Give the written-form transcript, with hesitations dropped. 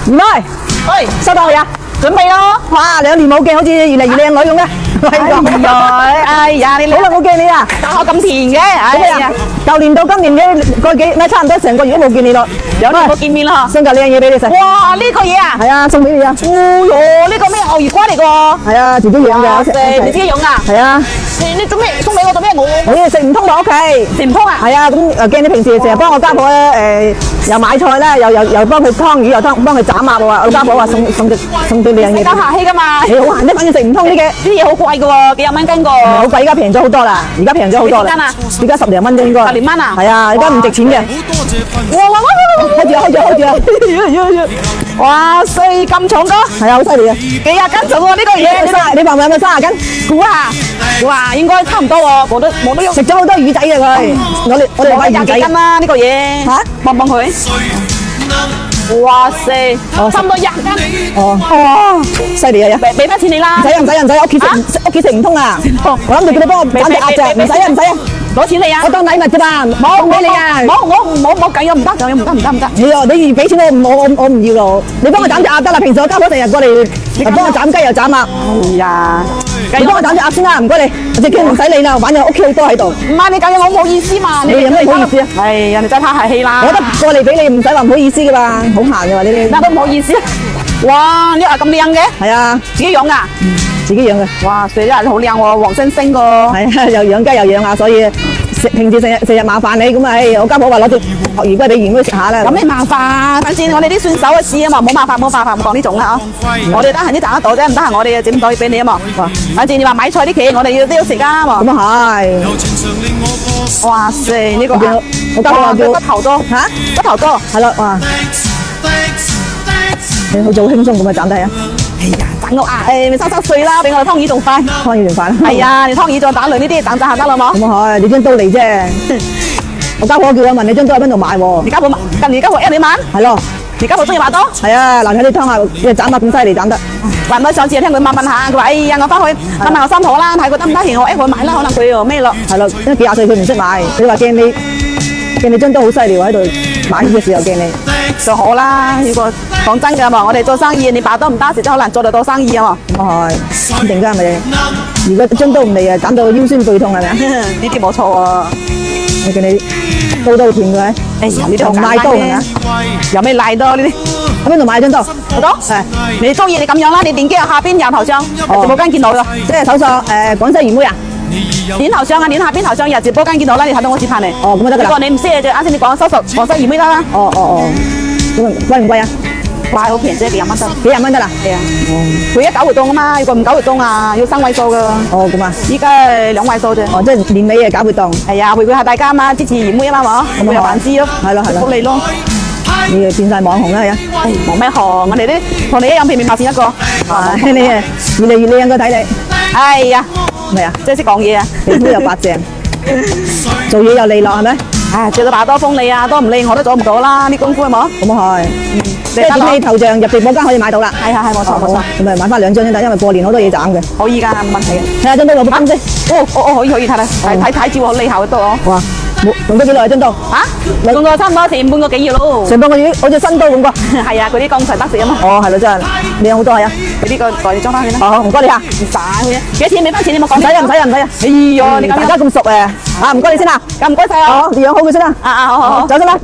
唔該，喂，收到未啊？準備咯。哇，2年冇見，好似越嚟越靚女咁嘅。哎呀，你好耐冇見你啊！大學咁甜嘅，哎呀，舊年到今年嘅差唔多成個月都冇見你咯。有年冇見面啦。送嚿靚嘢俾你食。哇，呢個嘢啊，係啊，送俾你啊。哦喲，呢個咩牛耳瓜嚟個？係啊，自己養嘅。你自己養啊？係啊。你做咩送俾我做咩？我食唔通落屋企，食唔通啊？係啊，咁驚你平時成日幫我家婆咧，又買菜啦，又幫佢湯魚，又幫佢斬鴨喎。我家婆話送對靚嘢。你咁客氣噶嘛？你好閒啫，反正食唔通呢嘅。啲嘢好貴噶喎，幾廿蚊斤個。好貴，而家平咗好多啦，而家平咗好多啦。而家10零蚊啫應該。10零蚊啊？係啊，而家唔值錢嘅。開住啊！哇塞，咁重個？係啊，好犀利啊！幾廿斤重喎呢個嘢。你話唔係有冇30斤？估下，哇，應該差唔多喎，冇得用。食咗好多魚仔嘅佢，我哋買魚仔斤啦呢個嘢。嚇，望望佢。哇塞，差唔多20斤。哦，犀利啊！俾翻錢你啦。唔使，屋企食唔通啊！我諗住叫你幫我斬隻鴨啫，唔使啊！攞錢你啊！我當禮物啫嘛，冇俾你啊！冇計啊！唔得。你俾錢我唔要咯，你幫我斬隻鴨得啦。平時我家婆成日過嚟，幫我斬雞又斬鴨。哎呀，你幫我斬隻鴨先啦，唔該你。隻雞唔使理啦，反正屋企好多喺度。唔係你計我冇意思嘛？你有咩唔好意思啊？哎呀，你真係客氣啦。我得過嚟俾你，唔使話唔好意思噶嘛，好閒嘅話你。那都唔好意思。哇，呢個咁靚嘅？係啊，自己養噶？自己養嘅。哇，所以啲人好靚喎，黃星星個。係啊，又養雞又養鴨，所以平時成日麻煩你咁啊！我家婆話攞住鱷魚骨你原嗰食下啦。有咩麻煩？反正我哋啲選手嘅事啊嘛，冇麻煩，唔講呢種啦嗬。我哋得閒先賺得到啫，唔得閒我哋整袋俾你啊嘛。反正你話買菜啲嘢，我哋都要食噶嘛。咁啊係。哇塞，呢個我家婆話叫骨頭多嚇，骨頭多係咯，哇！你好似好輕鬆咁啊，斬低啊！哎呀，斬我啊！咪收碎啦，比我哋湯魚仲快。湯魚仲快。係啊，你湯魚再打類呢啲斬下得啦嘛。咁啊係，你張刀嚟啫。我家婆叫我問你張刀喺邊度買喎？你家婆近年家婆你問？係咯。你家婆中意買多？係啊，嗱睇你湯下，你斬得咁犀利斬得。話唔得上次聽佢問下，佢話：哎呀，我翻去問問我三婆啦，睇佢得唔得閒，我佢買啦，可能佢又咩咯。係咯，因為幾廿歲佢唔識買，你話驚你張刀好犀利喎喺度買嘅時候驚你。就好啦，如果講真㗎嘛，我哋做生意，你把刀唔打時，真係好難做得到生意啊嘛。咁啊係，肯定㗎係咪？如果張刀唔嚟啊，斬到腰酸背痛係咪啊？呢啲冇錯啊！我見你刀都甜嘅，哎呀，呢啲同買刀係咪啊？有咩賴多呢啲？喺邊度買張刀？好多？係，你中意你咁樣啦，你點擊下邊右頭像，直播間見到㗎。即係搜索廣西魚妹啊！點頭像啊，點下邊頭像，入直播間見到啦，你睇到我視頻嚟。哦，咁就得㗎啦。不過你唔識嘅就啱先你講搜索廣西魚妹得啦。哦，咁貴唔貴啊？貴好平啫，幾廿蚊得。幾廿蚊得啦？係啊。佢一搞活動啊嘛，如果唔搞活動啊，要3位數㗎。哦，咁啊。依家係2位數啫。哦，即係年尾搞活動。係啊，回饋下大家嘛，支持魚妹啊嘛，嗬。咁有飯資咯。係咯。福利咯。你變曬網紅啦，係啊！冇咩行，我哋啲同你一樣平平白線一個。你啊，越嚟越靚個睇你。哎呀，係咪啊？即係識講嘢啊！皮膚又白淨，做嘢又利落，係咪？唉，做到大多鋒利啊，多唔利我都做唔到啦，啲功夫係冇。咁啊係。即係點你頭像入直播間可以買到啦。係冇錯。咁咪買翻2張先得，因為過年好多嘢斬嘅。可以㗎，冇問題嘅。睇下張刀有冇金先。可以睇啦，睇照好利效都哦。哇！用咗幾耐張刀？嚇？用咗差唔多成半個幾月咯。成半個月，好似新刀咁啩。係啊，佢啲鋼材得食啊嘛。哦，係咯，真係靚好多係啊！你呢個袋你裝翻去啦。好，唔該你嚇。唔使嘅，幾多錢？俾翻錢你冇講。唔使啊！哎呀，你咁大家咁熟誒，唔該你先啦。咁唔該晒我。好，你養好佢先啦。好，走先啦。